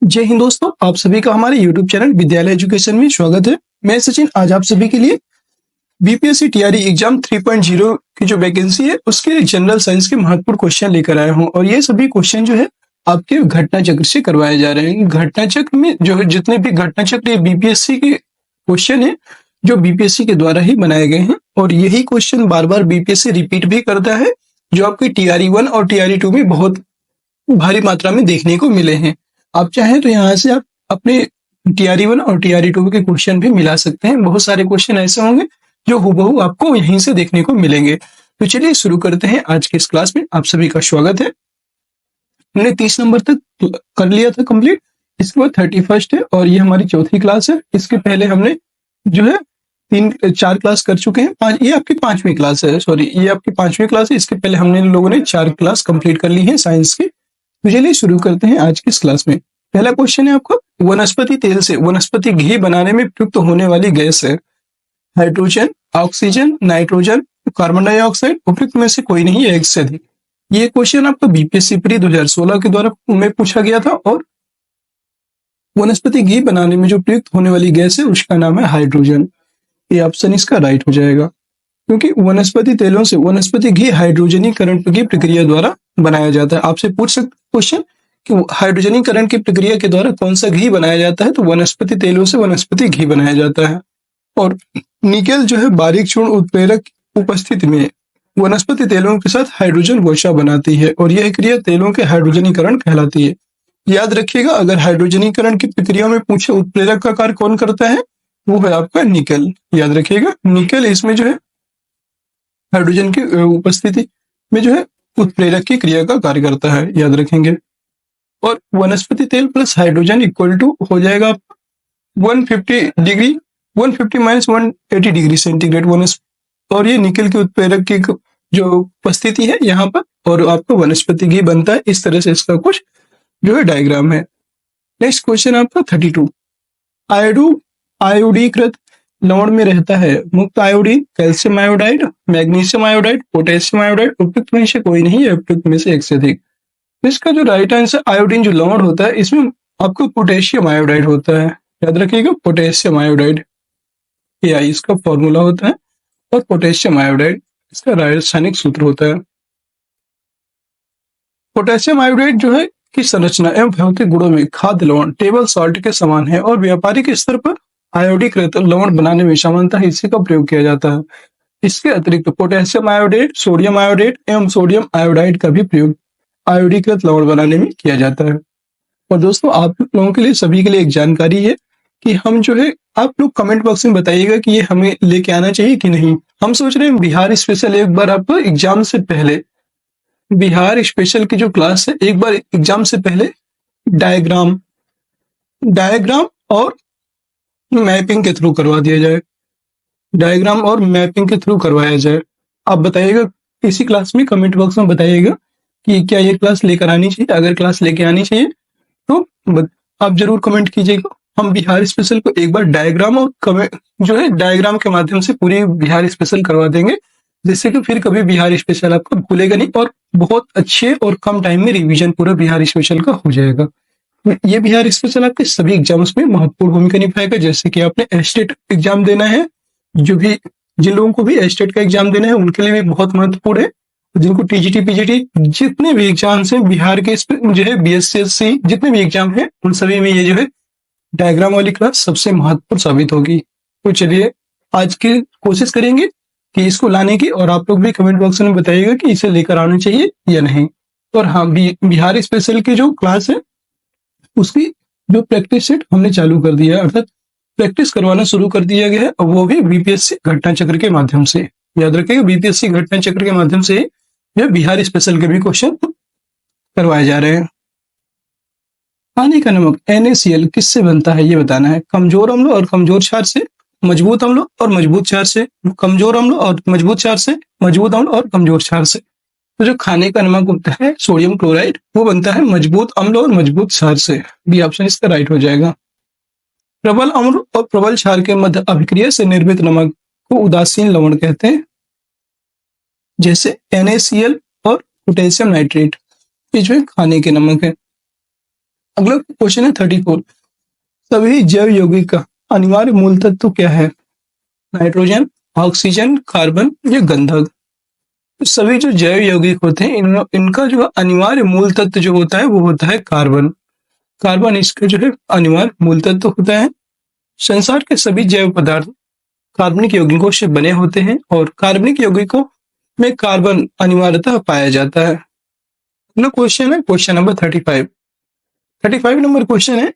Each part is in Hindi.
जय हिंद दोस्तों, आप सभी का हमारे YouTube चैनल विद्यालय एजुकेशन में स्वागत है। मैं सचिन आज आप सभी के लिए बीपीएससी टीआरई एग्जाम 3.0 की जो वैकेंसी है उसके लिए जनरल साइंस के महत्वपूर्ण क्वेश्चन लेकर आया हूं और ये सभी क्वेश्चन जो है आपके घटना चक्र से करवाए जा रहे हैं। घटना चक्र में जो है जितने भी घटना चक्र ये बीपीएससी के क्वेश्चन है जो बीपीएससी के द्वारा ही बनाए गए हैं और यही क्वेश्चन बार बार बीपीएससी रिपीट भी करता है जो आपके टीआरई 1 और टीआरई 2 में बहुत भारी मात्रा में देखने को मिले हैं। आप चाहें तो यहाँ से आप अपने टीआरई 1 और टीआरई 2 के क्वेश्चन भी मिला सकते हैं। बहुत सारे क्वेश्चन ऐसे होंगे जो हूबहू आपको यहीं से देखने को मिलेंगे। तो चलिए शुरू करते हैं आज के इस क्लास में। आप सभी का स्वागत है। हमने 30 नंबर तक कर लिया था कंप्लीट, इसके बाद 31 है और ये हमारी चौथी क्लास है। इसके पहले हमने जो है 4 क्लास कर चुके हैं। ये आपकी 5वीं क्लास है, सॉरी ये आपकी 5वीं क्लास है। इसके पहले हमने इन लोगों ने 4 क्लास कंप्लीट कर ली है साइंस की। तो चलिए शुरू करते हैं आज की इस क्लास में। पहला क्वेश्चन है आपका, वनस्पति तेल से वनस्पति घी बनाने में प्रयुक्त होने वाली गैस है hydrogen, oxygen, nitrogen, carbon dioxide. उपयुक्त में से कोई नहीं है एक से अधिक। ये क्वेश्चन आपका बीपीएससी प्री 2016 के द्वारा में पूछा गया था और वनस्पति घी बनाने में जो प्रयुक्त होने वाली गैस है उसका नाम है हाइड्रोजन। ये ऑप्शन इसका राइट हो जाएगा क्योंकि वनस्पति तेलों से वनस्पति घी हाइड्रोजनीकरण की प्रक्रिया द्वारा बनाया जाता है। आपसे पूछ सकते क्वेश्चन कि हाइड्रोजनीकरण की प्रक्रिया के द्वारा कौन सा घी बनाया जाता है, तो वनस्पति तेलों से वनस्पति घी बनाया जाता है। और निकेल जो है बारीक चूर्ण उत्प्रेरक उपस्थिति में वनस्पति तेलों के साथ हाइड्रोजन गोचा बनाती है और यह क्रिया तेलों के हाइड्रोजनीकरण कहलाती है। याद रखिएगा, अगर हाइड्रोजनीकरण की प्रक्रिया में पूछे उत्प्रेरक का कार्य कौन करता है, वो है आपका निकेल। याद रखिएगा, निकेल इसमें जो है हाइड्रोजन की उपस्थिति में जो है उत्प्रेरक की क्रिया का कार्य करता है, याद रखेंगे। और वनस्पति तेल प्लस हाइड्रोजन इक्वल टू हो जाएगा 150 डिग्री 150 माइनस 180 डिग्री सेंटीग्रेड और ये निकेल के उत्प्रेरक की जो उपस्थिति है यहाँ पर और आपका वनस्पति घी बनता है। इस तरह से इसका कुछ जो है डायग्राम है। नेक्स्ट क्वेश्चन आपका 32, आयोडीकृत लवण में रहता है मुक्त iodine, calcium iodide, magnesium iodide, potassium iodide. उपयुक्त में से कोई नहीं है, उपयुक्त में से एक से अधिक। इसका जो राइट आंसर आयोडीन जो लवण होता है इसमें आपको पोटेशियम आयोडाइड होता है। याद रखिएगा, पोटेशियम आयोडाइड ये इसका फॉर्मूला होता है और पोटेशियम आयोडाइड इसका रासायनिक सूत्र होता है। पोटेशियम आयोडाइड जो है की संरचना एवं भौतिक गुणों में खाद्य लवण टेबल सॉल्ट के समान है और व्यापारिक स्तर पर आयोडीकृत लवण बनाने में सामान्यतः इसी का प्रयोग किया जाता है। इसके अतिरिक्त पोटेशियम आयोडेट, सोडियम आयोडेट एवं सोडियम आयोडाइड का भी प्रयोग आयोडीकृत लवण बनाने में किया जाता है। और दोस्तों आप लोगों के लिए सभी के लिए एक जानकारी है कि हम जो है आप लोग कमेंट बॉक्स में बताइएगा कि ये हमें लेके आना चाहिए कि नहीं। हम सोच रहे हैं बिहार स्पेशल एक बार आपको एग्जाम से पहले, बिहार स्पेशल की जो क्लास है एक बार एग्जाम से पहले डायग्राम और मैपिंग के थ्रू करवा दिया जाए, डायग्राम और मैपिंग के थ्रू करवाया जाए। आप बताइएगा इसी क्लास में, कमेंट बॉक्स में बताइएगा कि क्या ये क्लास लेकर आनी चाहिए। अगर क्लास लेके आनी चाहिए तो आप जरूर कमेंट कीजिएगा। हम बिहार स्पेशल को एक बार डायग्राम और जो है डायग्राम के माध्यम से पूरी बिहार स्पेशल करवा देंगे, जिससे कि फिर कभी बिहार स्पेशल आपको भूलेगा नहीं और बहुत अच्छे और कम टाइम में रिवीजन पूरा बिहार स्पेशल का हो जाएगा। ये बिहार स्पेशल आपके सभी एग्जाम्स में महत्वपूर्ण भूमिका निभाएगा। जैसे कि आपने एस्टेट एग्जाम देना है, जिन लोगों को भी एस्टेट का एग्जाम देना है उनके लिए भी बहुत महत्वपूर्ण है। जिनको टीजीटी पीजीटी जितने भी एग्जाम्स हैं बिहार के जो है बीएससी जितने भी एग्जाम हैं उन सभी में ये जो है डायग्राम वाली क्लास सबसे महत्वपूर्ण साबित होगी। तो चलिए आज की कोशिश करेंगे कि इसको लाने की और आप लोग भी कमेंट बॉक्स में बताइएगा कि इसे लेकर आना चाहिए या नहीं। और हाँ, बिहार स्पेशल की जो क्लास है उसकी जो प्रैक्टिस सेट हमने चालू कर दिया है, अर्थात प्रैक्टिस करवाना शुरू कर दिया गया है और वो भी बीपीएससी घटना चक्र के माध्यम से। याद रखिएगा, बीपीएससी घटना चक्र के माध्यम से यह बिहार स्पेशल के भी क्वेश्चन करवाए जा रहे हैं। पानी का नमक NaCl किससे बनता है ये बताना है। कमजोर अम्ल और कमजोर क्षार से, मजबूत अम्ल और मजबूत क्षार से, कमजोर अम्ल और मजबूत क्षार से, मजबूत अम्ल और कमजोर क्षार से। तो जो खाने का नमक होता है सोडियम क्लोराइड वो बनता है मजबूत अम्ल और मजबूत क्षार से। बी ऑप्शन इसका राइट हो जाएगा। प्रबल अम्ल और प्रबल क्षार के मध्य अभिक्रिया से निर्मित नमक को उदासीन लवण कहते हैं, जैसे NaCl और पोटेशियम नाइट्रेट। ये जो है खाने के नमक है। अगला क्वेश्चन है 34। सभी जैव यौगिक का अनिवार्य मूल तत्व क्या है? नाइट्रोजन, ऑक्सीजन, कार्बन या गंधक? तो सभी जो जैव यौगिक होते हैं इनका जो अनिवार्य मूल तत्व जो होता है वो होता है कार्बन। कार्बन इसका जो है अनिवार्य मूल तत्व होता है। संसार के सभी जैव पदार्थ कार्बनिक यौगिकों से बने होते हैं और कार्बनिक यौगिकों में कार्बन अनिवार्यतः पाया जाता है। अगला क्वेश्चन है क्वेश्चन नंबर 35। 35 नंबर क्वेश्चन है,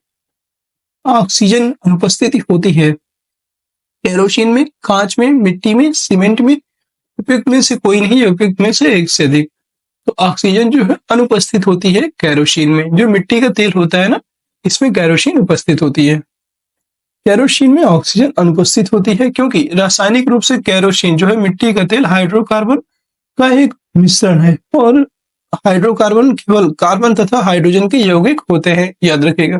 ऑक्सीजन अनुपस्थिति होती है केरोसिन में, कांच में, मिट्टी में, सीमेंट में? उपयुक्त में से कोई नहीं है, उपयुक्त में से एक से अधिक। तो ऑक्सीजन जो है अनुपस्थित होती है केरोसिन में। जो मिट्टी का तेल होता है ना, इसमें केरोसिन उपस्थित होती है। केरोसिन में ऑक्सीजन अनुपस्थित होती है क्योंकि रासायनिक रूप से केरोसिन जो है मिट्टी का तेल हाइड्रोकार्बन का एक मिश्रण है और हाइड्रोकार्बन केवल कार्बन तथा हाइड्रोजन के यौगिक होते हैं, याद रखिएगा।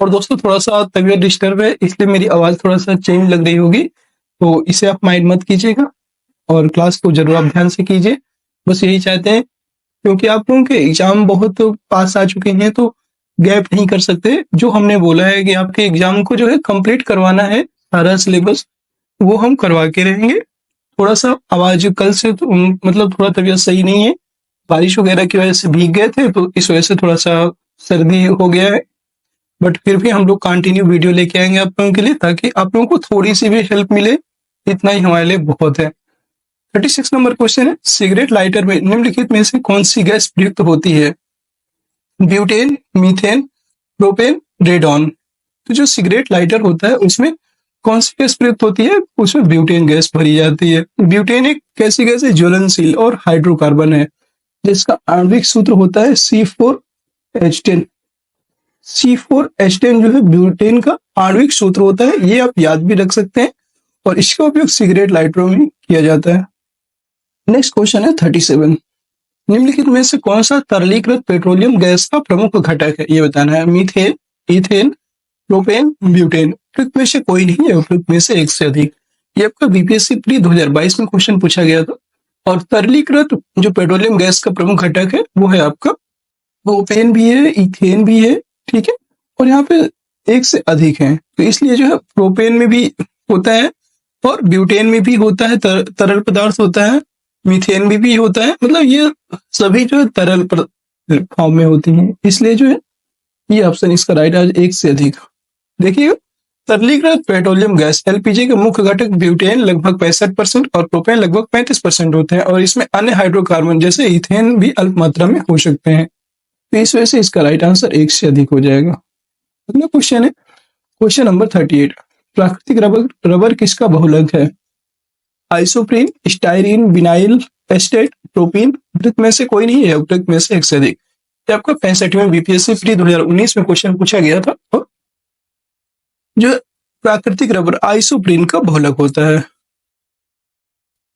और दोस्तों थोड़ा सा तबीयत डिस्टर्ब है इसलिए मेरी आवाज थोड़ा सा चेंज लग रही होगी, तो इसे आप माइंड मत कीजिएगा और क्लास को जरूर आप ध्यान से कीजिए। बस यही चाहते हैं, क्योंकि आप लोगों के एग्जाम बहुत पास आ चुके हैं तो गैप नहीं कर सकते। जो हमने बोला है कि आपके एग्जाम को जो है कंप्लीट करवाना है सारा सिलेबस, वो हम करवा के रहेंगे। थोड़ा सा आवाज कल से तो मतलब थोड़ा तबीयत सही नहीं है, बारिश वगैरह की वजह से भीग गए थे तो इस वजह से थोड़ा सा सर्दी हो गया है। बट फिर भी हम लोग कंटिन्यू वीडियो लेके आएंगे आप लोगों के लिए, ताकि आप लोगों को थोड़ी सी भी हेल्प मिले। इतना ही हमारे लिए बहुत है। 36 नंबर क्वेश्चन है, सिगरेट लाइटर में निम्नलिखित में से कौन सी गैस प्रयुक्त होती है? Butane, methane, propane, radon? तो जो सिगरेट लाइटर होता है उसमें कौन सी गैस प्रयुक्त होती है? उसमें ब्यूटेन गैस भरी जाती है। ब्यूटेन एक कैसी गैस है? ज्वलनशील और हाइड्रोकार्बन है, जिसका आणविक सूत्र होता है C4H10। C4H10 जो है ब्यूटेन का आणविक सूत्र होता है, ये आप याद भी रख सकते हैं और इसका उपयोग सिगरेट लाइटरों में किया जाता है। नेक्स्ट क्वेश्चन है 37। निम्नलिखित में से कौन सा तरलीकृत पेट्रोलियम गैस का प्रमुख घटक है? ये बताना है। Methane, ethane, propane, butane? उपयुक्त में से कोई नहीं है, उपयुक्त में से एक से अधिक। ये आपका बीपीएससी प्री 2022 में क्वेश्चन पूछा गया था। और तरलीकृत जो पेट्रोलियम गैस का प्रमुख घटक है वो है आपका प्रोपेन भी है, इथेन भी है, ठीक है, और यहाँ पे एक से अधिक है, तो इसलिए जो है प्रोपेन में भी होता है और ब्यूटेन में भी होता है, तरल पदार्थ होता है, मीथेन में भी होता है। मतलब ये सभी जो है तरल फॉर्म में होती हैं, इसलिए जो है ये ऑप्शन इसका राइट आज एक से अधिक। देखिए, तरलीकृत पेट्रोलियम गैस एलपीजी के मुख्य घटक ब्यूटेन लगभग 65% और प्रोपेन लगभग 35% होते हैं और इसमें अन्य हाइड्रोकार्बन जैसे इथेन भी अल्प मात्रा में हो सकते हैं, तो इस वजह से इसका राइट आंसर एक से अधिक हो जाएगा। अगला क्वेश्चन है क्वेश्चन नंबर 38। प्राकृतिक रबर किसका बहुलक है? Isoprene, styrene, vinyl, estate, propene? उपयुक्त में से कोई नहीं है, उपयुक्त में से एक से अधिक। ये आपका 65वें बीपीएससी प्री 2019 में क्वेश्चन पूछा गया था। और जो प्राकृतिक रबर आइसोप्रीन का बहुलक होता है।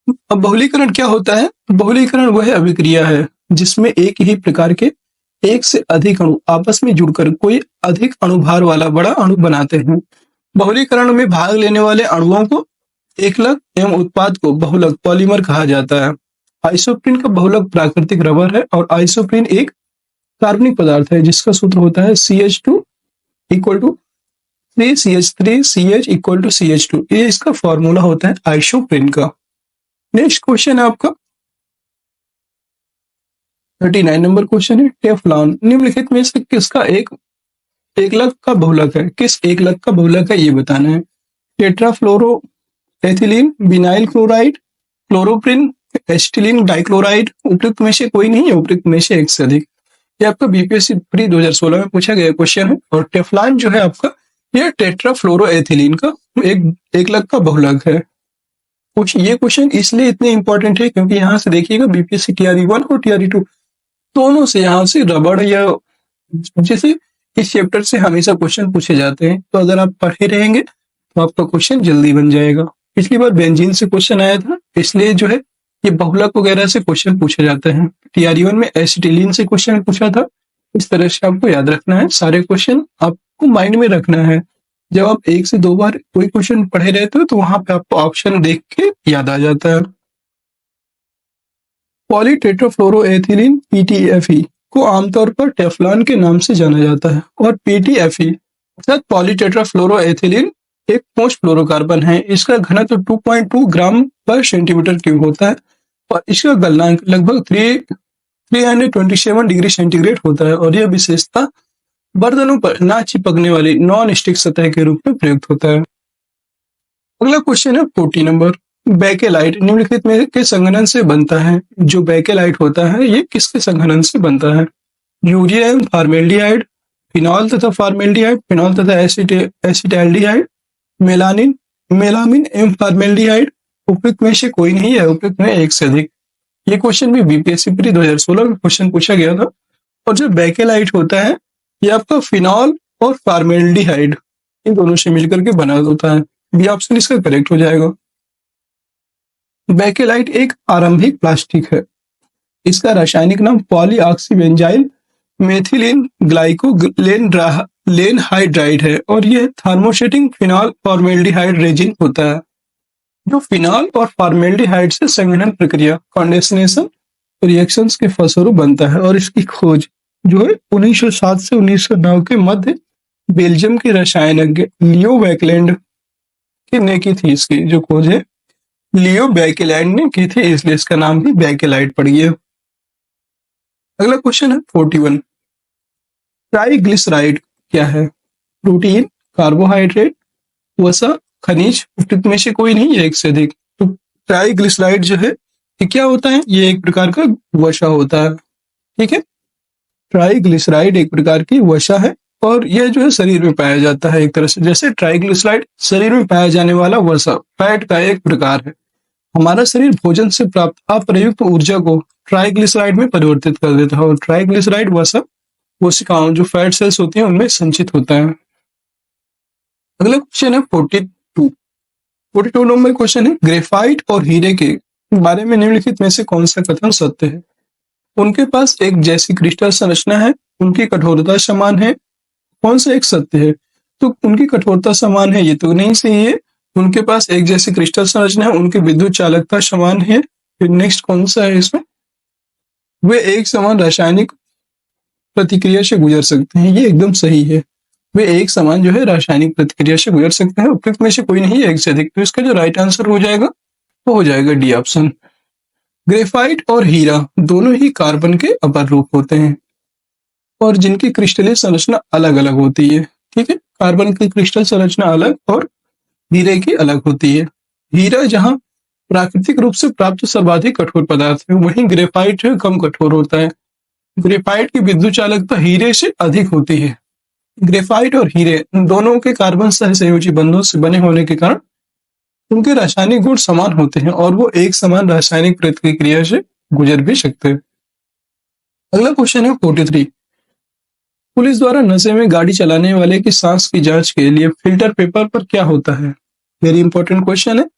अब बहुलीकरण क्या होता है? बहुलीकरण वह अभिक्रिया है जिसमें एक ही प्रकार के एक से अधिक अणु आपस में जुड़कर कोई अधिक अणुभार वाला बड़ा अणु बनाते हैं। बहुलीकरण में भाग लेने वाले अणुओं को एकलक एवं उत्पाद को बहुलक पॉलीमर कहा जाता है। आइसोप्रीन का बहुलक प्राकृतिक रबर है और आइसोप्रीन एक कार्बनिक पदार्थ है जिसका सूत्र होता है CH2 equal to 3CH3 CH equal to CH2। ये इसका फॉर्मूला होता है आइसोप्रीन का। नेक्स्ट क्वेश्चन है आपका 39 नंबर क्वेश्चन है, टेफ्लॉन निम्नलिखित में से किसका एक एकलक का बहुलक है? किस एकलक का बहुलक है ये बताना है। Tetrafluoro ethylene, vinyl chloride, chloroprene, acetylene dichloride? उपयुक्त में से कोई नहीं है, उपयुक्त में से एक से अधिक। ये आपका बीपीएससी प्री 2016 में पूछा गया क्वेश्चन है और टेफ्लॉन जो है आपका ये टेट्राफ्लोरो एथिलीन का एक एकलक का बहुलक है। ये क्वेश्चन इसलिए इतने इंपॉर्टेंट है क्योंकि यहाँ से देखिएगा बीपीएससी TRE1 और TRE2 दोनों से यहाँ से रबड़ या जैसे इस चैप्टर से हमेशा क्वेश्चन पूछे जाते हैं, तो अगर आप पढ़े रहेंगे तो आपका क्वेश्चन जल्दी बन जाएगा। पिछली बार बेंजीन से क्वेश्चन आया था, इसलिए जो है ये बहुलक वगैरह से क्वेश्चन पूछे जाते हैं। TRE1 में एसिटिलीन से क्वेश्चन पूछा था। इस तरह से आपको याद रखना है, सारे क्वेश्चन आपको माइंड में रखना है। जब आप 1 से 2 बार कोई क्वेश्चन पढ़े रहते हो तो वहां पे आपको ऑप्शन देख के याद आ जाता है। पॉलीटेट्राफ्लोरोएथिलीन PTFE को आमतौर पर टेफ्लॉन के नाम से जाना जाता है। और PTFE अर्थात पॉलीटेट्राफ्लोरोएथिलीन एक ठोस फ्लोरोकार्बन है। इसका घनत्व 2.2 ग्राम पर सेंटीमीटर क्यूब होता है और इसका गलनांक लगभग 327 डिग्री सेंटीग्रेड होता है और यह विशेषता बर्तनों पर ना चिपकने वाली नॉन स्टिक सतह के रूप में प्रयुक्त होता है। अगला क्वेश्चन है 40 नंबर। बेकेलाइट निम्नलिखित में के संघनन से बनता है। जो बेकेलाइट होता है ये किसके संघनन से बनता है? यूरिया एवं फॉर्मेल्डिहाइड, फिनॉल तथा फॉर्मेल्डिहाइड, फिनॉल तथा एसिटाल्डिहाइड, मेलानिन, मेलामिन एवं फॉर्मेल्डिहाइड। उपयुक्त में से कोई नहीं है, उपयुक्त में एक से अधिक। ये क्वेश्चन भी बीपीएससी प्री 2016 में क्वेश्चन पूछा गया था। और जो बेकेलाइट होता है ये आपका फिनॉल और फॉर्मेल्डिहाइड इन दोनों से मिलकर के बना होता है। बी ऑप्शन इसका करेक्ट हो जाएगा। बेकेलाइट एक आरंभिक प्लास्टिक है। इसका रासायनिक नाम पॉलीऑक्सीबेंजाइल मेथिलीन ग्लाइकोलेन हाइड्राइड है और यह थर्मोसेटिंग फिनॉल फॉर्मेल्डिहाइड रेजिन होता है। जो फिनॉल और फॉर्मेल्डिहाइड से संघनन प्रक्रिया कंडेंसेशन रिएक्शंस के फलस्वरूप बनता है और इसकी खोज जो है 1907 से 1909 के मध्य बेल्जियम के रसायनज्ञ लियो बेकेलैंड ने की थी। इसकी जो खोज है लियो बेकेलैंड ने की थी, इसलिए इसका नाम भी बेकेलाइट पड़ गया। अगला क्वेश्चन है 41। ट्राइग्लिसराइड क्या है? प्रोटीन, कार्बोहाइड्रेट, वसा, खनिज। उपयुक्त में से कोई नहीं है, एक से अधिक। तो ट्राइग्लिसराइड जो है ये क्या होता है? ये एक प्रकार का वसा होता है। ठीक है, ट्राइग्लिसराइड एक प्रकार की वसा है और यह जो है शरीर में पाया जाता है। एक तरह से जैसे ट्राइग्लिसराइड शरीर में पाया जाने वाला वसा फैट का एक प्रकार है। हमारा शरीर भोजन से प्राप्त अप्रयुक्त ऊर्जा को ट्राइग्लिसराइड में परिवर्तित कर देता है और ट्राइग्लिसराइड वसा कोशिकाओं जो फैट सेल्स होती हैं उनमें संचित होता है। अगला क्वेश्चन है 42 नंबर क्वेश्चन है। ग्रेफाइट और हीरे के बारे में निम्नलिखित में से कौन सा कथन सत्य है? उनके पास एक जैसी क्रिस्टल संरचना है, उनकी कठोरता समान है। कौन सा एक सत्य है? तो उनकी कठोरता समान है ये तो नहीं सही है। उनके पास एक जैसी क्रिस्टल संरचना है, उनकी विद्युत चालकता समान है। फिर नेक्स्ट कौन सा है इसमें? वे एक समान रासायनिक प्रतिक्रिया से गुजर सकते हैं, ये एकदम सही है। वे एक समान जो है रासायनिक प्रतिक्रिया से गुजर सकते हैं। उपयुक्त में से कोई नहीं है, एक से अधिक। तो इसका जो राइट आंसर हो जाएगा वो हो जाएगा डी ऑप्शन। ग्रेफाइट और हीरा दोनों ही कार्बन के अपर रूप होते हैं और जिनकी क्रिस्टलीय संरचना अलग अलग होती है। ठीक है, कार्बन की क्रिस्टल संरचना अलग और हीरे की अलग होती है। हीरा जहां प्राकृतिक रूप से प्राप्त सर्वाधिक कठोर पदार्थ है, वहीं ग्रेफाइट जो कम कठोर होता है। ग्रेफाइट की विद्युत चालकता हीरे से अधिक होती है। ग्रेफाइट और हीरे दोनों के कार्बन सहसंयोजी बंधों से बने होने के कारण उनके रासायनिक गुण समान होते हैं और वो एक समान रासायनिक प्रतिक्रिया से गुजर भी सकते हैं। अगला क्वेश्चन है 43। पुलिस द्वारा नशे में गाड़ी चलाने वाले की सांस की जांच के लिए फिल्टर पेपर पर क्या होता है? वेरी इंपॉर्टेंट क्वेश्चन है,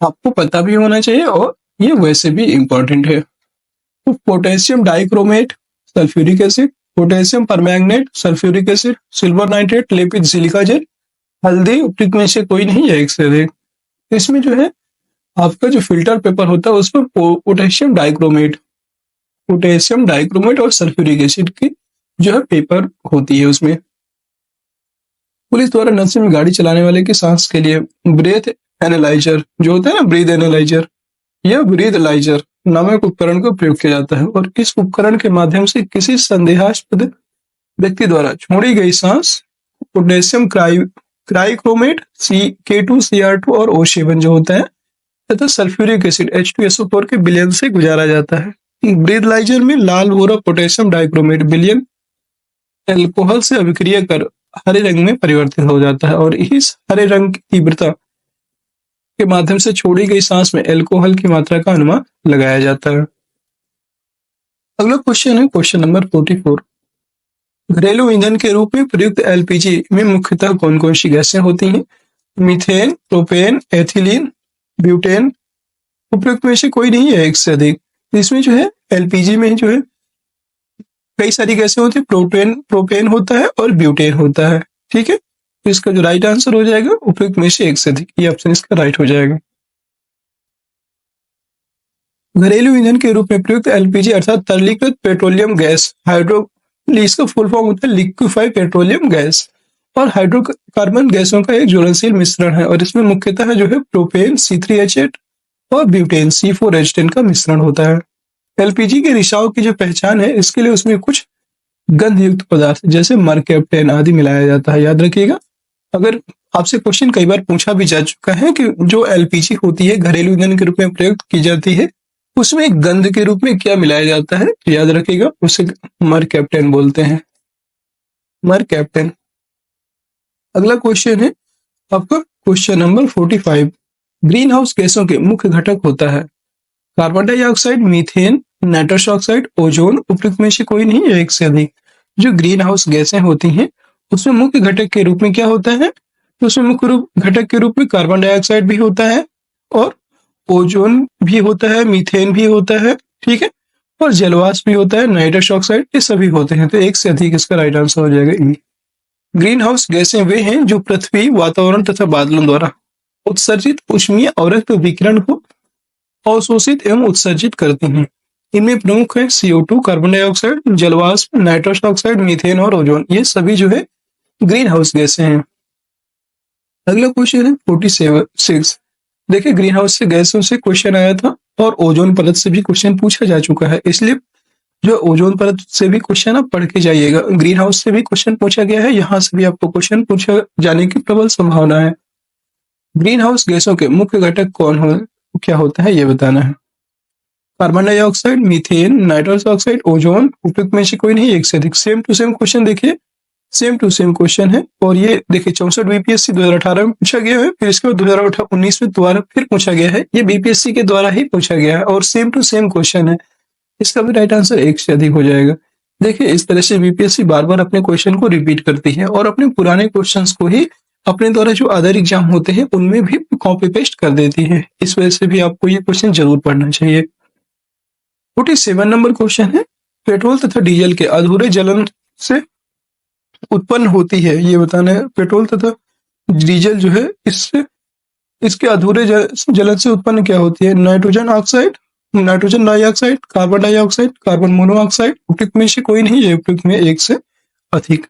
आपको पता भी होना चाहिए और ये वैसे भी इंपॉर्टेंट है। तो potassium dichromate, sulphuric acid, potassium permanganate, sulphuric acid, silver nitrate, लेपित सिलिका जेल, हल्दी। उपयुक्त में से कोई नहीं है, एक से अधिक। इसमें जो है आपका जो फिल्टर पेपर होता है उसमें पोटेशियम डाइक्रोमेट और सल्फ्यूरिक एसिड की जो है पेपर होती है उसमें। पुलिस द्वारा नशे में गाड़ी चलाने वाले की सांस के लिए ब्रेथ एनालाइजर जो होता है ना, ब्रीथ एनालाइजर या ब्रीथलाइजर नामक उपकरण का प्रयोग किया जाता है और इस उपकरण के माध्यम से किसी संदेहास्पद व्यक्ति द्वारा छोड़ी गई सांस पोटेशियम क्राइक्रोमेट K2Cr2 और O7 जो होता है तथा सल्फ्यूरिक एसिड H2SO4 के विलयन से गुजारा जाता है। ब्रीथलाइजर में लाल बोरा पोटेशियम डाइक्रोमेट विलयन एल्कोहल से अभिक्रिया कर हरे रंग में परिवर्तित हो जाता है और इस हरे रंग की तीव्रता के माध्यम से छोड़ी गई सांस में एल्कोहल की मात्रा का अनुमान लगाया जाता है। अगला क्वेश्चन है क्वेश्चन नंबर 44। घरेलू ईंधन के रूप में प्रयुक्त एलपीजी में मुख्यतः कौन कौन सी गैसें होती हैं? Methane, propane, ethylene, butane. उपयुक्त में से कोई नहीं है, एक से अधिक। इसमें जो है एलपीजी में जो है कई सारी गैसें होती है। प्रोपेन होता है और ब्यूटेन होता है। ठीक है, तो इसका जो राइट आंसर हो जाएगा उपयुक्त में से एक से अधिक, ये ऑप्शन इसका राइट हो जाएगा। घरेलू ईंधन के रूप में प्रयुक्त एलपीजी अर्थात तरलीकृत पेट्रोलियम गैस इसका फुल फॉर्म होता है लिक्विफाइड पेट्रोलियम गैस और हाइड्रोकार्बन गैसों का एक ज्वलनशील मिश्रण है और इसमें मुख्यतः जो है प्रोपेन C3H8 और ब्यूटेन C4H10 का मिश्रण होता है। एलपीजी के रिसाव की जो पहचान है इसके लिए उसमें कुछ गंध युक्त पदार्थ जैसे मरकैप्टेन आदि मिलाया जाता है। याद रखिएगा, अगर आपसे क्वेश्चन कई बार पूछा भी जा चुका है कि जो एलपीजी होती है घरेलू ईंधन के रूप में प्रयुक्त की जाती है उसमें गंध के रूप में क्या मिलाया जाता है, तो याद रखिएगा उसे मरकैप्टेन बोलते हैं, मरकैप्टेन। अगला क्वेश्चन है आपका क्वेश्चन नंबर 45। ग्रीन हाउस गैसों के मुख्य घटक होता है carbon dioxide, methane, nitrous oxide, ozone. उपयुक्त में से कोई नहीं या एक से अधिक। जो ग्रीन हाउस गैसें होती हैं उसमें मुख्य घटक के रूप में क्या होता है, तो उसमें मुख्य घटक के रूप में कार्बन डाइऑक्साइड भी होता है और ओजोन भी होता है, मीथेन भी होता है, ठीक है, और जलवाष्प भी होता है, नाइट्रस ऑक्साइड, ये सभी होते हैं। तो एक से अधिक इसका राइट आंसर हो जाएगा ई। ग्रीन हाउस गैसें वे हैं जो पृथ्वी, वातावरण तथा बादलों द्वारा उत्सर्जित ऊष्मीय अवरक्त विकिरण को अवशोषित एवं उत्सर्जित करती हैं। इनमें प्रमुख है CO2, कार्बन डाइऑक्साइड, जलवाष्प, नाइट्रस ऑक्साइड, मीथेन और ओजोन। ये सभी जो है ग्रीन हाउस गैसें हैं। अगला क्वेश्चन है 46। देखिए, ग्रीन हाउस से गैसों से क्वेश्चन आया था और ओजोन परत से भी क्वेश्चन पूछा जा चुका है, इसलिए जो ओजोन परत से भी क्वेश्चन आप पढ़ के जाइएगा। ग्रीन हाउस से भी क्वेश्चन पूछा गया है, यहाँ से भी आपको क्वेश्चन पूछा जाने की प्रबल संभावना है। ग्रीन हाउस गैसों के मुख्य घटक क्या होता है ये बताना है। Carbon dioxide, methane, nitrous oxide, ozone. उपयुक्त में से कोई नहीं, एक से अधिक। सेम टू सेम क्वेश्चन देखिए, सेम टू सेम क्वेश्चन है और ये देखिए 64 बीपीएससी 2018 में पूछा गया है, फिर इसके बाद 2019 में दोबारा फिर पूछा गया है। ये बीपीएससी के द्वारा ही पूछा गया है और सेम टू सेम क्वेश्चन है। इसका भी राइट आंसर एक से अधिक हो जाएगा। देखिए, इस तरह से बीपीएससी बार बार अपने क्वेश्चन को रिपीट करती है और अपने पुराने क्वेश्चंस को ही अपने द्वारा जो अदर एग्जाम होते हैं उनमें भी कॉपी पेस्ट कर देती है। इस वजह से भी आपको ये क्वेश्चन जरूर पढ़ना चाहिए। 47 नंबर क्वेश्चन है, पेट्रोल तथा डीजल के अधूरे जलन से उत्पन्न होती है, ये बताना है। पेट्रोल तथा डीजल जो है इसके अधूरे जलन से उत्पन्न क्या होती है। Nitrogen oxide, nitrogen dioxide, carbon dioxide, carbon monoxide. उपयुक्त में से कोई नहीं है, उपयुक्त में एक से अधिक।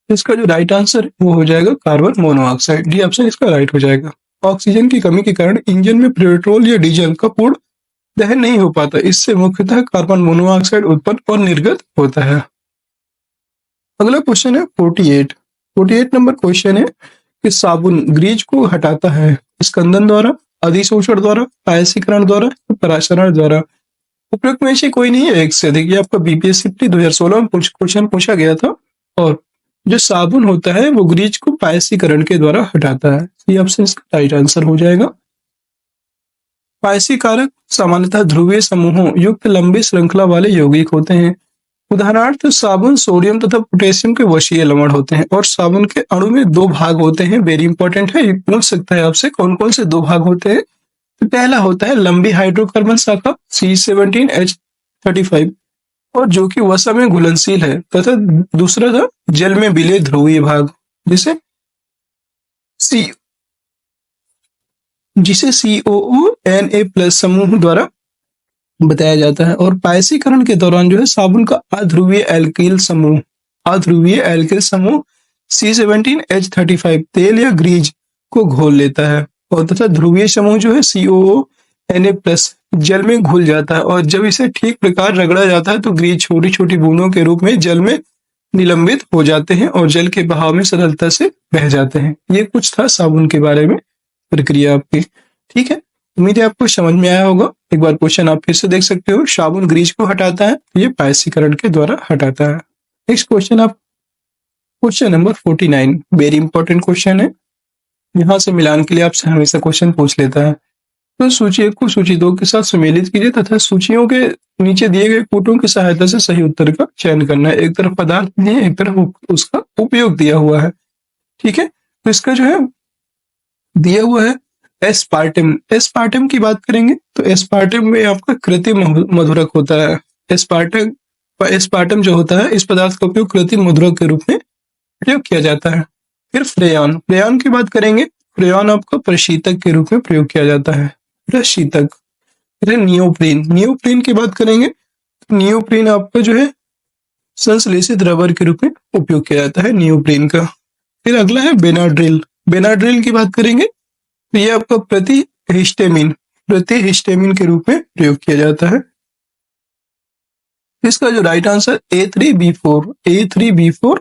इसका जो राइट आंसर वो हो जाएगा कार्बन मोनोऑक्साइड। डी ऑप्शन इसका राइट हो जाएगा। ऑक्सीजन की कमी के कारण इंजन में पेट्रोल या डीजल का पूर्ण दहन नहीं हो पाता, इससे मुख्यतः कार्बन मोनोऑक्साइड उत्पन्न और निर्गत होता है। अगला क्वेश्चन है 48 नंबर क्वेश्चन है कि साबुन ग्रीज को हटाता है स्कंदन द्वारा, अधिशोषण द्वारा, पायसीकरण द्वारा, पराशरण द्वारा। उपयुक्त में से कोई नहीं है, एक से अधिक। ये आपका बीपीएससी 2016 में क्वेश्चन पूछा गया था और जो साबुन होता है वो ग्रीज को पायसीकरण के द्वारा हटाता है। ये ऑप्शन इसका राइट आंसर हो जाएगा। पायसीकारक सामान्यतः ध्रुवीय समूहों युक्त लंबी श्रृंखला वाले यौगिक होते हैं। उदाहरणार्थ साबुन सोडियम तथा पोटेशियम के वशीय लवण होते हैं और साबुन के अणु में 2 भाग होते हैं। वेरी इंपॉर्टेंट है, ये पूछ सकता है आपसे कौन कौन से 2 भाग होते हैं। तो पहला होता है लंबी हाइड्रोकार्बन शाखा C17H35 और जो कि वसा में घुलनशील है, तथा दूसरा था जल में विलय ध्रुवीय भाग जिसे COONA+ समूह द्वारा बताया जाता है। और पायसीकरण के दौरान जो है साबुन का अध्रुवीय एल्किल समूह C17H35 तेल या ग्रीज को घोल लेता है और तथा ध्रुवीय समूह जो है COONA+ जल में घुल जाता है और जब इसे ठीक प्रकार रगड़ा जाता है तो ग्रीज छोटी छोटी बूंदों के रूप में जल में निलंबित हो जाते हैं और जल के बहाव में सरलता से बह जाते हैं। ये कुछ था साबुन के बारे में प्रक्रिया आपकी, ठीक है। उम्मीद है आपको समझ में आया होगा। एक बार क्वेश्चन आप फिर से देख सकते हो। साबुन ग्रीज को हटाता है, ये पायसीकरण के द्वारा हटाता है। Next question question number 49 very important question है। यहाँ से मिलान के लिए आपसे हमेशा क्वेश्चन पूछ लेता है। तो सूची 1 को सूची 2 के साथ सम्मिलित कीजिए तथा सूचियों के नीचे दिए गए कोटों की सहायता से सही उत्तर का चयन करना है। एक तरफ पदार्थ दिए, एक तरफ उसका उपयोग दिया हुआ है, ठीक है। तो इसका जो है दिया हुआ है एस्पार्टम। एस्पार्टम की बात करेंगे तो एस्पार्टम में आपका कृत्रिम मधुरक होता है। एस्पार्टम जो होता है इस पदार्थ का उपयोग कृत्रिम मधुरक के रूप में प्रयोग किया जाता है। फिर फ्रेयॉन की बात करेंगे। फ्रेयॉन आपका प्रशीतक के रूप में प्रयोग किया जाता है। प्रशीतक नियोप्रीन। नियोप्रीन की बात करेंगे तो नियोप्रीन आपका जो है संश्लेषित रबर के रूप में उपयोग किया जाता है नियोप्रीन का। फिर अगला है बेनाड्रिल। बेनाड्रिल की बात करेंगे तो ये आपका प्रतिहिस्टेमिन के रूप में प्रयोग किया जाता है। इसका जो राइट आंसर A3B4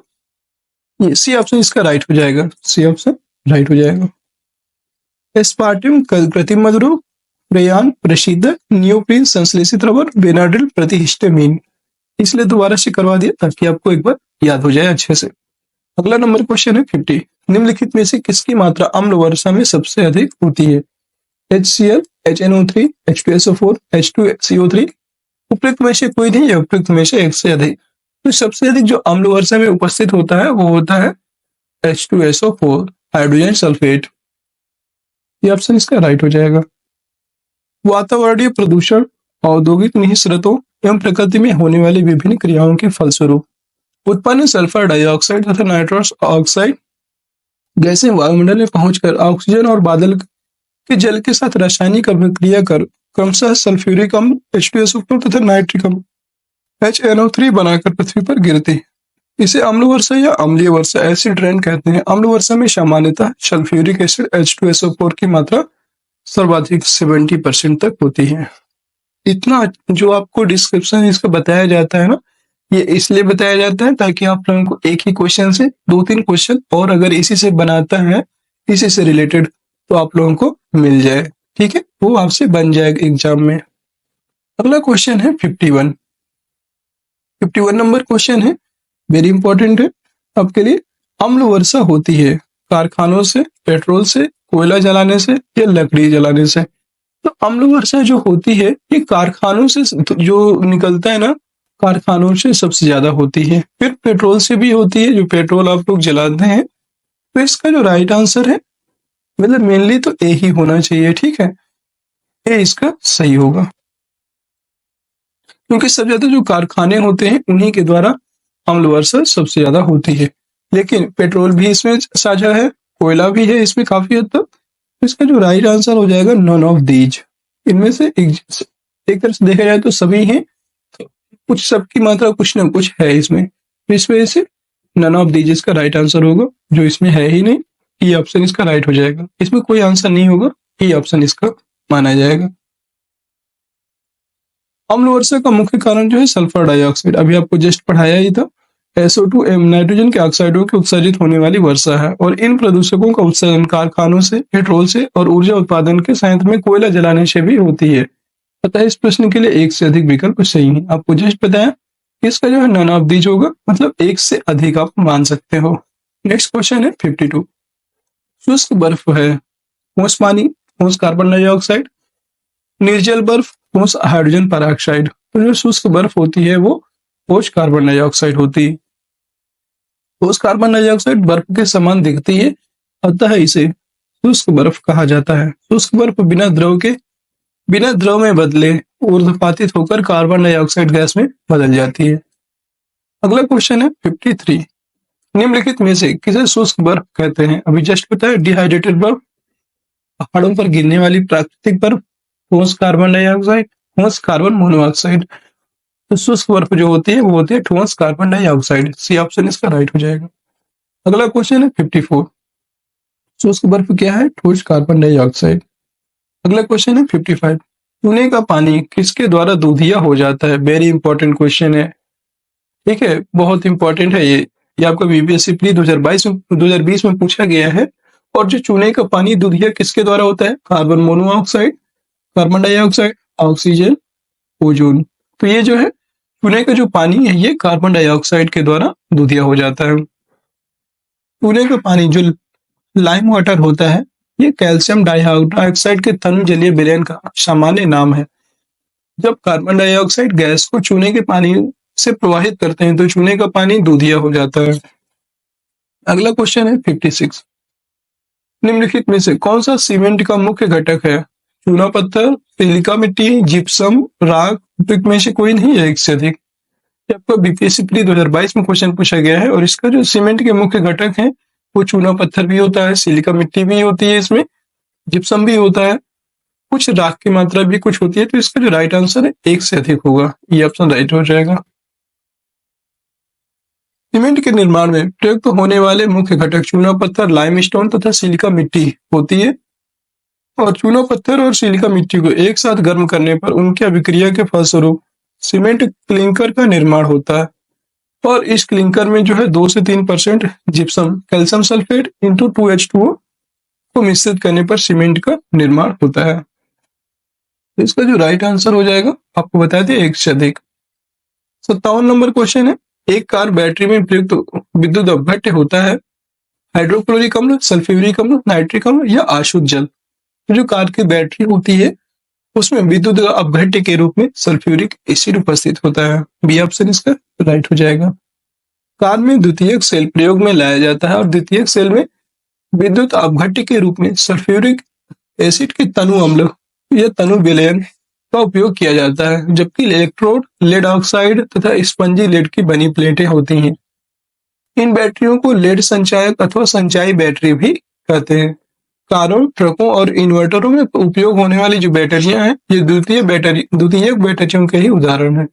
ये सी ऑप्शन इसका राइट हो जाएगा। सी ऑप्शन राइट हो जाएगा। एस्पार्टिम कृत्रिम मधुरोग, रेयान प्रसिद्ध, नियोप्रीन संश्लेषित रबर, बेनाड्रिल प्रतिहिस्टेमिन। इसलिए दोबारा से करवा दिया ताकि आपको एक बार याद हो जाए अच्छे से। अगला नंबर क्वेश्चन है 50। निम्नलिखित में से किसकी मात्रा अम्ल वर्षा में सबसे अधिक होती है? HCl, HNO3, H2SO4, H2CO3। उपयुक्त में से कोई नहीं, उपयुक्त में से एक से अधिक। तो सबसे अधिक जो अम्ल वर्षा में उपस्थित होता है वो होता है H2SO4 हाइड्रोजन सल्फेट। ये ऑप्शन इसका राइट हो जाएगा। वातावरणीय प्रदूषण, औद्योगिक निःसृतों एवं प्रकृति में होने वाली विभिन्न क्रियाओं के फलस्वरूप उत्पन्न सल्फर डाइऑक्साइड तथा नाइट्रस ऑक्साइड गैसें वायुमंडल में पहुंचकर ऑक्सीजन और बादल के जल के साथ रासायनिक अभिक्रिया कर क्रमशः सल्फ्यूरिक अम्ल H2SO4 तथा नाइट्रिक अम्ल HNO3 बनाकर पृथ्वी पर गिरते हैं। इसे अम्ल वर्षा या अम्लीय वर्षा एसिड रेन कहते हैं। अम्ल वर्षा में सामान्यतः सल्फ्यूरिक एसिड H2SO4 की मात्रा सर्वाधिक 70% तक होती है। इतना जो आपको डिस्क्रिप्शन इसका बताया जाता है ना, ये इसलिए बताया जाता है ताकि आप लोगों को एक ही क्वेश्चन से 2-3 क्वेश्चन और अगर इसी से बनाता है, इसी से रिलेटेड, तो आप लोगों को मिल जाए। ठीक है, वो आपसे बन जाएगा एग्जाम में। अगला क्वेश्चन है 51 नंबर क्वेश्चन है, वेरी इंपॉर्टेंट है आपके लिए। अम्ल वर्षा होती है कारखानों से, पेट्रोल से, कोयला जलाने से या लकड़ी जलाने से? तो अम्ल वर्षा जो होती है ये कारखानों से जो निकलता है ना, कारखानों से सबसे ज्यादा होती है। फिर पेट्रोल से भी होती है, जो पेट्रोल आप लोग जलाते हैं। तो इसका जो राइट आंसर है, मतलब मेनली तो ए ही होना चाहिए। ठीक है, ए इसका सही होगा, क्योंकि सबसे ज्यादा जो कारखाने होते हैं उन्हीं के द्वारा अम्ल वर्षा सबसे ज्यादा होती है। लेकिन पेट्रोल भी इसमें साझा है, कोयला भी है इसमें काफी हद तक। इसका जो राइट आंसर हो जाएगा नन ऑफ दीज। इनमें से एक तरह से देखा जाए तो सभी हैं, तो कुछ सबकी मात्रा कुछ ना कुछ है इसमें। तो इस वजह से नन ऑफ दीज इसका राइट आंसर होगा, जो इसमें है ही नहीं। ये ऑप्शन इसका राइट हो जाएगा। इसमें कोई आंसर नहीं होगा, ये ऑप्शन इसका माना जाएगा। अम्ल वर्षा का मुख्य कारण जो है सल्फर डाइऑक्साइड, अभी आपको जस्ट पढ़ाया ही था। SO2 नाइट्रोजन के ऑक्साइडों के उत्सर्जित होने वाली वर्षा है, और इन प्रदूषकों का उत्सर्जन कारखानों से, पेट्रोल से और ऊर्जा उत्पादन के संयंत्र में कोयला जलाने से भी होती है। अतः इस प्रश्न के लिए एक से अधिक विकल्प सही है। आपको जस्ट बताया, इसका जो है नन ऑफ दीज होगा, मतलब एक से अधिक आप मान सकते हो। नेक्स्ट क्वेश्चन है 52। शुष्क बर्फ है ठोस पानी, ठोस कार्बन डाइऑक्साइड, निर्जल बर्फ, ठोस हाइड्रोजन पेरोक्साइड। तो जो शुष्क बर्फ होती है वो ठोस कार्बन डाइऑक्साइड होती है। ठोस कार्बन डाइऑक्साइड बर्फ के समान दिखती है, अतः इसे शुष्क बर्फ कहा जाता है। शुष्क बर्फ बिना द्रव में बदले ऊर्ध्वपातित होकर कार्बन डाइऑक्साइड गैस में बदल जाती है। अगला क्वेश्चन है 53। निम्नलिखित में से किसे शुष्क बर्फ कहते हैं? अभी जस्ट बताया, डिहाइड्रेटेड बर्फ, पहाड़ों पर गिरने वाली प्राकृतिक बर्फ, ठोस कार्बन डाइऑक्साइड, ठोस कार्बन मोनोऑक्साइड। तो शुष्क बर्फ जो होती है वो होती है ठोस कार्बन डाइऑक्साइड। सी ऑप्शन इसका राइट हो जाएगा। अगला क्वेश्चन है 54। शुष्क बर्फ क्या है? ठोस कार्बन डाइऑक्साइड। अगला क्वेश्चन है 55। चूने का पानी किसके द्वारा दूधिया हो जाता है? वेरी इंपॉर्टेंट क्वेश्चन है। ठीक है, बहुत इंपॉर्टेंट है ये आपका बीपीएससी प्री 2020 में पूछा गया है। और जो चूने का पानी दूधिया किसके द्वारा होता है? Carbon monoxide, carbon dioxide, oxygen, ozone. तो ये जो है चूने का जो पानी है ये कार्बन डाइऑक्साइड के द्वारा दूधिया हो जाता है। चूने का पानी जो लाइम वाटर होता है ये कैल्शियम डाइऑक्साइड के तनु जलीय विलयन का सामान्य नाम है। जब कार्बन डाइऑक्साइड गैस को चूने के पानी से प्रवाहित करते हैं तो चूने का पानी दूधिया हो जाता है। अगला क्वेश्चन है 56। निम्नलिखित में से कौन सा सीमेंट का मुख्य घटक है? चूना पत्थर, सिलिका मिट्टी, जिप्सम, राख। उपयुक्त में से कोई नहीं है, एक से अधिक। आपको बीपीएससी प्री 2022 में क्वेश्चन पूछा गया है। और इसका जो सीमेंट के मुख्य घटक है वो चूना पत्थर भी होता है, सिलिका मिट्टी भी होती है, इसमें जिप्सम भी होता है, कुछ राख की मात्रा भी कुछ होती है, तो इसका जो राइट आंसर है 1 से अधिक होगा। ये ऑप्शन राइट हो जाएगा। सीमेंट के निर्माण में प्रयुक्त होने वाले मुख्य घटक चूना पत्थर, लाइमस्टोन तथा सिलिका मिट्टी होती है। और चूना पत्थर और सिलिका मिट्टी को एक साथ गर्म करने पर उनकी अभिक्रिया के फलस्वरूप सीमेंट क्लिंकर का निर्माण होता है। और इस क्लिंकर में जो है 2 से 3% gypsum calcium sulphate into 2H2O को मिश्रित करने पर सीमेंट का निर्माण होता है। तो इसका जो राइट आंसर हो जाएगा, आपको बता दें, 1 से अधिक। 57 नंबर क्वेश्चन है, एक कार बैटरी में प्रयुक्त विद्युत अपघट्य होता है हाइड्रोक्लोरिक अम्ल, सल्फ्यूरिक अम्ल, नाइट्रिक अम्ल या आशुद्ध जल। तो जो कार की बैटरी होती है उसमें विद्युत अपघट्य के रूप में सल्फ्यूरिक एसिड उपस्थित होता है। बी ऑप्शन इसका राइट हो जाएगा। कार में द्वितीयक सेल प्रयोग में लाया जाता है और द्वितीयक सेल में विद्युत अपघट्य के रूप में सल्फ्यूरिक एसिड के तनु अम्ल या तनु विलयन का उपयोग किया जाता है, जबकि इलेक्ट्रोड लेड ऑक्साइड तथा स्पंजी लेड की बनी प्लेटें होती हैं। इन बैटरियों को लेड संचायक अथवा संचायी बैटरी भी कहते हैं। कारों, ट्रकों और इन्वर्टरों में उपयोग होने वाली जो बैटरियां हैं, ये द्वितीयक बैटरियों के ही उदाहरण है।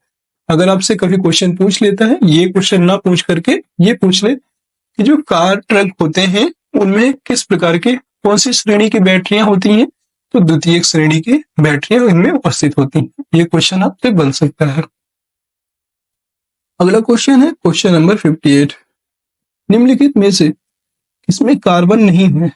अगर आपसे कभी क्वेश्चन पूछ लेता है, ये क्वेश्चन ना पूछ करके ये पूछ ले कि जो कार ट्रक होते हैं उनमें किस प्रकार के कौन सी श्रेणी की बैटरियां होती हैं, तो द्वितीयक श्रेणी की बैटरियां इनमें उपस्थित होती हैं। ये क्वेश्चन आपसे बन सकता है। अगला क्वेश्चन है क्वेश्चन नंबर 58। निम्नलिखित में से किसमें कार्बन नहीं है?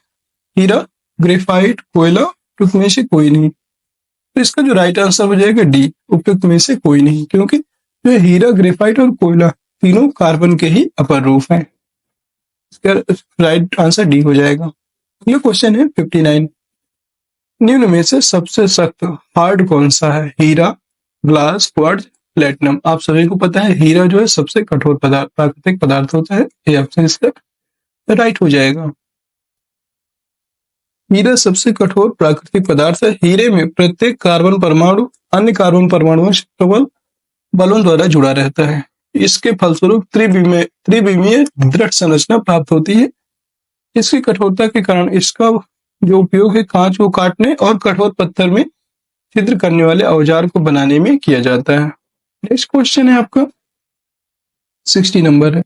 हीरा, ग्रेफाइट, कोयला, उपयुक्त में से कोई नहीं। तो इसका जो राइट आंसर हो जाएगा डी, उपयुक्त में से कोई नहीं, क्योंकि जो हीरा, ग्रेफाइट और कोयला तीनों कार्बन के ही अपर रूप हैं। इसका राइट आंसर डी हो जाएगा। अगला क्वेश्चन है 59। निम्न में से सबसे सख्त हार्ड कौन सा है? हीरा, ग्लास, क्वार्ट्ज, प्लेटिनम। आप सभी को पता है हीरा जो है सबसे कठोर प्राकृतिक पदार्थ होता है। ये ऑप्शन इसका राइट हो जाएगा। हीरा सबसे कठोर प्राकृतिक पदार्थ है। हीरे में प्रत्येक कार्बन परमाणु अन्य कार्बन परमाणुओं से प्रबल बलों द्वारा जुड़ा रहता है। इसके फलस्वरूप त्रिविमीय दृढ़ संरचना प्राप्त होती है। इसकी कठोरता के कारण इसका जो उपयोग है कांच को काटने और कठोर पत्थर में छिद्र करने वाले औजार को बनाने में किया जाता है। नेक्स्ट क्वेश्चन है आपका 60 नंबर है।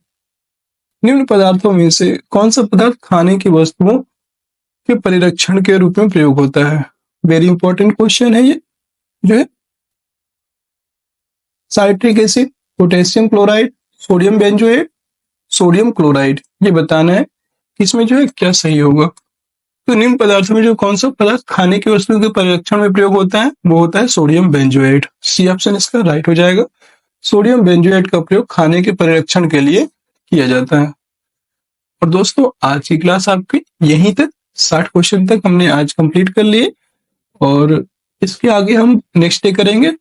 निम्न पदार्थों में से कौन सा पदार्थ खाने की वस्तुओं के परिरक्षण के रूप में प्रयोग होता है? वेरी इंपॉर्टेंट क्वेश्चन है ये जो है। Citric acid, potassium chloride, sodium benzoate, sodium chloride. ये बताना है कि इसमें जो है क्या सही होगा। तो निम्न पदार्थों में जो कौन सा पदार्थ खाने की वस्तुओं के परिरक्षण में प्रयोग होता है वो होता है सोडियम बेंजोएट। सी ऑप्शन इसका राइट हो जाएगा। सोडियम बेंजोएट का प्रयोग खाने के परिरक्षण के लिए किया जाता है। और दोस्तों आज की क्लास आपकी यहीं तक 60 क्वेश्चन तक हमने आज कंप्लीट कर लिए और इसके आगे हम नेक्स्ट डे करेंगे।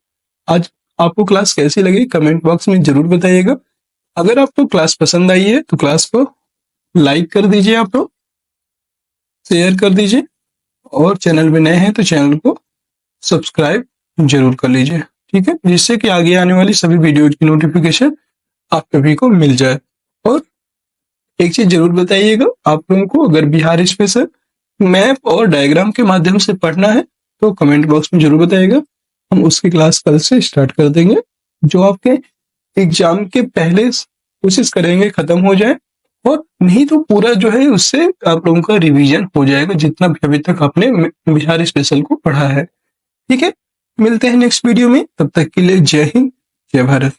आज आपको क्लास कैसी लगी कमेंट बॉक्स में जरूर बताइएगा। अगर आपको क्लास पसंद आई है तो क्लास को लाइक कर दीजिए, आप लोग शेयर कर दीजिए और चैनल में नए हैं तो चैनल को सब्सक्राइब जरूर कर लीजिए, ठीक है, जिससे कि आगे आने वाली सभी वीडियो की नोटिफिकेशन आप सभी को मिल जाए। और एक चीज जरूर बताइएगा, आप लोगों को अगर बिहार स्पेशल मैप और डायग्राम के माध्यम से पढ़ना है तो कमेंट बॉक्स में जरूर बताइएगा। हम उसकी क्लास कल से स्टार्ट कर देंगे, जो आपके एग्जाम के पहले कोशिश करेंगे खत्म हो जाए, और नहीं तो पूरा जो है उससे आप लोगों का रिवीजन हो जाएगा जितना भी अभी तक आपने बिहार स्पेशल को पढ़ा है। ठीक है, मिलते हैं नेक्स्ट वीडियो में, तब तक के लिए जय हिंद, जय भारत।